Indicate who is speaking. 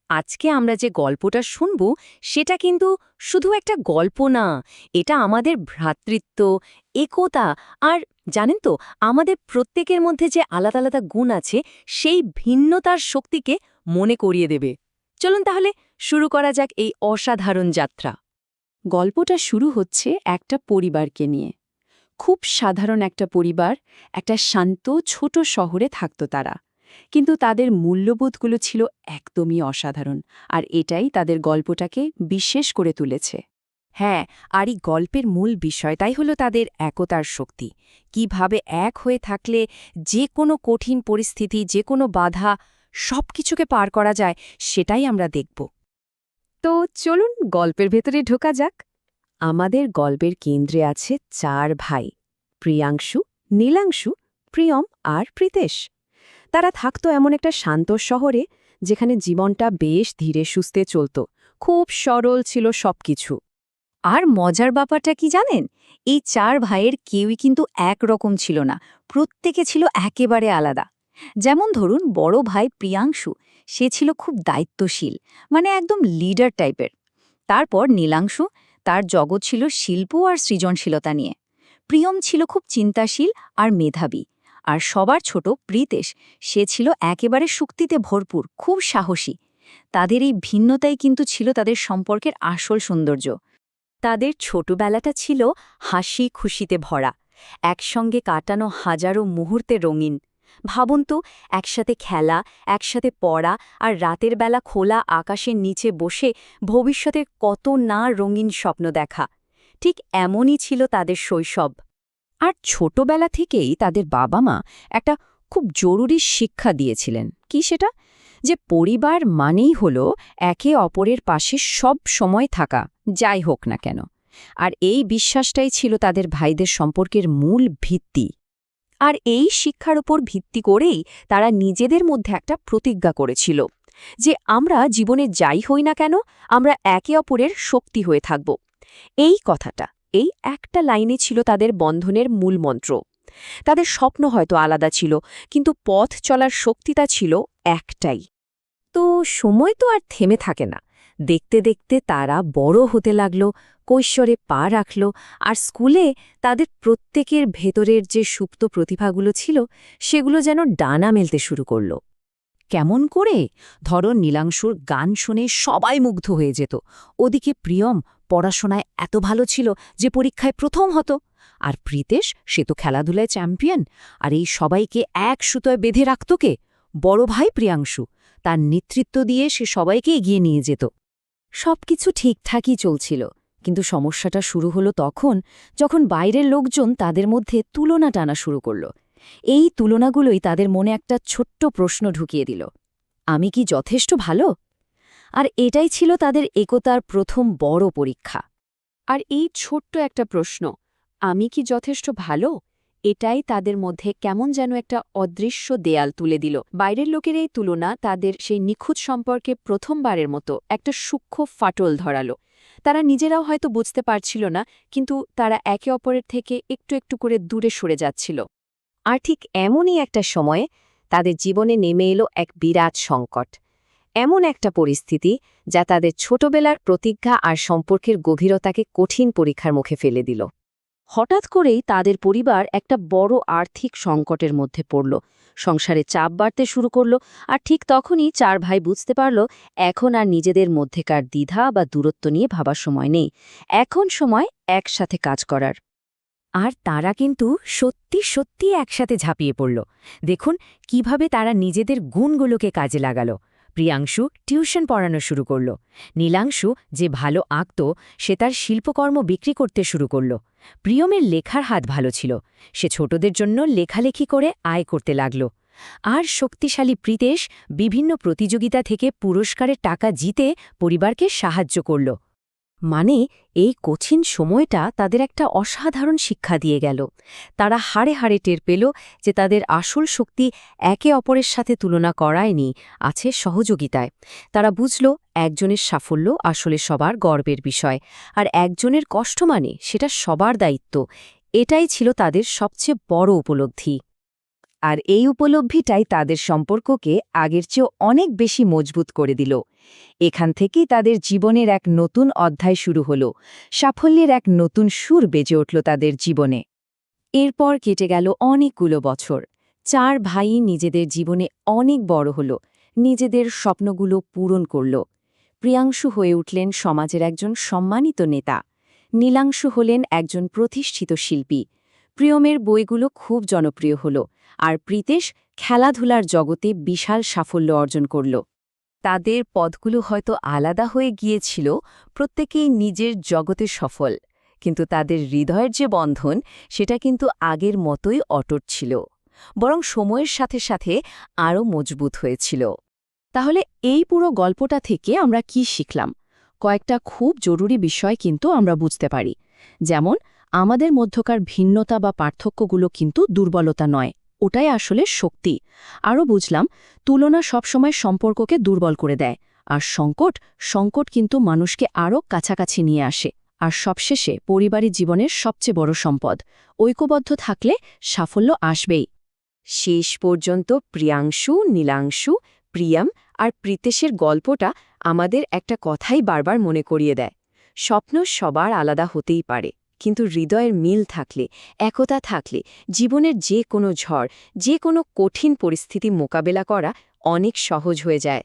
Speaker 1: আজকে আমরা যে গল্পটা শুনব সেটা কিন্তু শুধু একটা গল্প না, এটা আমাদের ভ্রাতৃত্ব, একতা আর জানেন তো আমাদের প্রত্যেকের মধ্যে যে আলাদা আলাদা গুণ আছে সেই ভিন্নতার শক্তিকে মনে করিয়ে দেবে। চলুন তাহলে শুরু করা যাক এই অসাধারণ যাত্রা।
Speaker 2: গল্পটা শুরু হচ্ছে একটা পরিবারকে নিয়ে। খুব সাধারণ একটা পরিবার, একটা শান্ত ছোট শহরে থাকত তারা। কিন্তু তাদের মূল্যবোধগুলো ছিল একদমই অসাধারণ, আর এটাই তাদের গল্পটাকে বিশেষ করে তুলেছে।
Speaker 1: হ্যাঁ, আর এই গল্পের মূল বিষয়টাই হলো তাদের একতার শক্তি। কিভাবে এক হয়ে থাকলে যে কোনো কঠিন পরিস্থিতি, যে কোনো বাধা সবকিছুকে পার করা যায় সেটাই আমরা দেখব। তো চলুন গল্পের ভেতরে ঢোকা যাক। আমাদের গল্পের কেন্দ্রে আছে 4 ভাই, প্রিয়াংশু, নীলাংশু, প্রিয়ম আর প্রীতেশ। তারা থাকত এমন একটা শান্ত শহরে যেখানে জীবনটা বেশ ধীরে সুস্থে চলত, খুব সরল ছিল সবকিছু। আর মজার ব্যাপারটা কি জানেন, এই 4 ভাইয়ের কেউই কিন্তু একরকম ছিল না, প্রত্যেকে ছিল একেবারে আলাদা। যেমন ধরুন বড় ভাই প্রিয়াংশু, সে ছিল খুব দায়িত্বশীল, মানে একদম লিডার টাইপের। তারপর নীলাংশু, তার জগৎ ছিল শিল্প আর সৃজনশীলতা নিয়ে। প্রিয়ম ছিল খুব চিন্তাশীল আর মেধাবী। আর সবার ছোট প্রীতেশ, সে ছিল একেবারে শক্তিতে ভরপুর, খুব সাহসী। তাদের এই ভিন্নতাই কিন্তু ছিল তাদের সম্পর্কের আসল সৌন্দর্য। তাদের ছোটবেলাটা ছিল হাসি খুশিতে ভরা, একসঙ্গে কাটানো হাজারো মুহূর্তে রঙিন। ভাবুন তো, একসাথে খেলা, একসাথে পড়া আর রাতের বেলা খোলা আকাশের নিচে বসে ভবিষ্যতের কত না রঙিন স্বপ্ন দেখা। ঠিক এমনই ছিল তাদের শৈশব। আর ছোটবেলা থেকেই তাদের বাবা মা একটা খুব জরুরি শিক্ষা দিয়েছিলেন। কি সেটা? যে পরিবার মানেই হল একে অপরের পাশে সব সময় থাকা, যাই হোক না কেন। আর এই বিশ্বাসটাই ছিল তাদের ভাইদের সম্পর্কের মূল ভিত্তি। আর এই শিক্ষার উপর ভিত্তি করেই তারা নিজেদের মধ্যে একটা প্রতিজ্ঞা করেছিল যে আমরা জীবনে যাই হই না কেন, আমরা একে অপরের শক্তি হয়ে থাকব। এই কথাটা, এই একটা লাইনে ছিল তাদের বন্ধনের মূল মন্ত্র। তাদের স্বপ্ন হয়তো আলাদা ছিল, কিন্তু পথ চলার শক্তিটা ছিল একটাই। তো সময় তো আর থেমে থাকে না। দেখতে দেখতে তারা বড় হতে লাগল, কৈশোরে পা রাখল, আর স্কুলে তাদের প্রত্যেকের ভেতরের যে সুপ্ত প্রতিভাগুলো ছিল সেগুলো যেন ডানা মেলতে শুরু করল। কেমন করে? ধরো নীলাংশুর গান শুনে সবাই মুগ্ধ হয়ে যেত, ওদিকে প্রিয়ম পড়াশোনায় এত ভালো ছিল যে পরীক্ষায় প্রথম হতো, আর প্রীতেশ সে তো খেলাধুলায় চ্যাম্পিয়ন। আর এই সবাইকে এক সুতোয় বেঁধে রাখত কে? বড় ভাই প্রিয়াংশু। তার নেতৃত্ব দিয়ে সে সবাইকে এগিয়ে নিয়ে যেত। সবকিছু ঠিকঠাকই চলছিল, কিন্তু সমস্যাটা শুরু হলো তখন যখন বাইরের লোকজন তাদের মধ্যে তুলনা টানা শুরু করল। এই তুলনাগুলোই তাদের মনে একটা ছোট্ট প্রশ্ন ঢুকিয়ে দিল, আমি কি যথেষ্ট ভালো? আর এটাই ছিল তাদের একতার প্রথম বড় পরীক্ষা।
Speaker 2: আর এই ছোট্ট একটা প্রশ্ন, আমি কি যথেষ্ট ভালো, এটাই তাদের মধ্যে কেমন যেন একটা অদৃশ্য দেয়াল তুলে দিল। বাইরের লোকের এই তুলনা তাদের সেই নিখুঁত সম্পর্কে প্রথমবারের মতো একটা সূক্ষ্ম ফাটল ধরালো। তারা নিজেরাও হয়তো বুঝতে পারছিল না, কিন্তু তারা একে অপরের থেকে একটু একটু করে দূরে সরে যাচ্ছিল।
Speaker 1: আর ঠিক এমনই একটা সময়ে তাদের জীবনে নেমে এলো এক বিরাট সংকট। এমন একটা পরিস্থিতি যা তাদের ছোটবেলার প্রতিজ্ঞা আর সম্পর্কের গভীরতাকে কঠিন পরীক্ষার মুখে ফেলে দিল। হঠাৎ করেই তাদের পরিবার একটা বড় আর্থিক সংকটের মধ্যে পড়ল, সংসারে চাপ বাড়তে শুরু করল। আর ঠিক তখনই 4 ভাই বুঝতে পারল এখন আর নিজেদের মধ্যেকার দ্বিধা বা দূরত্ব নিয়ে ভাবার সময় নেই, এখন সময় একসাথে কাজ করার। আর তারা কিন্তু সত্যি সত্যি একসাথে ঝাঁপিয়ে পড়ল। দেখুন কিভাবে তারা নিজেদের গুণগুলোকে কাজে লাগালো। প্রিয়াংশু টিউশন পড়ানো শুরু করল, নীলাংশু যে ভালো আঁকত সে তার শিল্পকর্ম বিক্রি করতে শুরু করল, প্রিয়মের লেখার হাত ভালো ছিল, সে ছোটদের জন্য লেখালেখি করে আয় করতে লাগল, আর শক্তিশালী প্রীতেশ বিভিন্ন প্রতিযোগিতা থেকে পুরস্কারের টাকা জিতে পরিবারকে সাহায্য করল। মানে এই কঠিন সময়টা তাদের একটা অসাধারণ শিক্ষা দিয়ে গেল। তারা হাড়ে হাড়ে টের পেল যে তাদের আসল শক্তি একে অপরের সাথে তুলনা করায়নি, আছে সহযোগিতায়। তারা বুঝল একজনের সাফল্য আসলে সবার গর্বের বিষয়, আর একজনের কষ্ট মানে সেটা সবার দায়িত্ব। এটাই ছিল তাদের সবচেয়ে বড় উপলব্ধি। আর এই উপলব্ধিটাই তাদের সম্পর্ককে আগের চেয়েও অনেক বেশি মজবুত করে দিল। এখান থেকেই তাদের জীবনের এক নতুন অধ্যায় শুরু হল, সাফল্যের এক নতুন সুর বেজে উঠল তাদের জীবনে। এরপর কেটে গেল অনেকগুলো বছর। 4 ভাই নিজেদের জীবনে অনেক বড় হল, নিজেদের স্বপ্নগুলো পূরণ করল। প্রিয়াংশু হয়ে উঠলেন সমাজের একজন সম্মানিত নেতা, নীলাংশু হলেন একজন প্রতিষ্ঠিত শিল্পী, প্রিয়মের বইগুলো খুব জনপ্রিয় হল, আর প্রীতেশ খেলাধুলার জগতে বিশাল সাফল্য অর্জন করল। তাদের পথগুলো হয়তো আলাদা হয়ে গিয়েছিল, প্রত্যেকেই নিজের জগতে সফল, কিন্তু তাদের হৃদয়ের যে বন্ধন সেটা কিন্তু আগের মতোই অটুট ছিল, বরং সময়ের সাথে সাথে আরও মজবুত হয়েছিল।
Speaker 2: তাহলে এই পুরো গল্পটা থেকে আমরা কি শিখলাম? কয়েকটা খুব জরুরি বিষয় কিন্তু আমরা বুঝতে পারি। যেমন, আমাদের মধ্যকার ভিন্নতা বা পার্থক্যগুলো কিন্তু দুর্বলতা নয়, ওটাই আসলে শক্তি। আরও বুঝলাম, তুলনা সবসময় সম্পর্ককে দুর্বল করে দেয়, আর সংকট কিন্তু মানুষকে আরও কাছাকাছি নিয়ে আসে। আর সবশেষে, পরিবারই জীবনের সবচেয়ে বড় সম্পদ। ঐক্যবদ্ধ থাকলে সাফল্য আসবেই।
Speaker 1: শেষ পর্যন্ত প্রিয়াংশু, নীলাংশু, প্রিয়াম আর প্রীতেশের গল্পটা আমাদের একটা কথাই বারবার মনে করিয়ে দেয়। স্বপ্ন সবার আলাদা হতেই পারে, কিন্তু হৃদয়ের মিল থাকলে, একতা থাকলে জীবনের যে কোনো ঝড়, যে কোনো কঠিন পরিস্থিতি মোকাবেলা করা অনেক সহজ হয়ে যায়।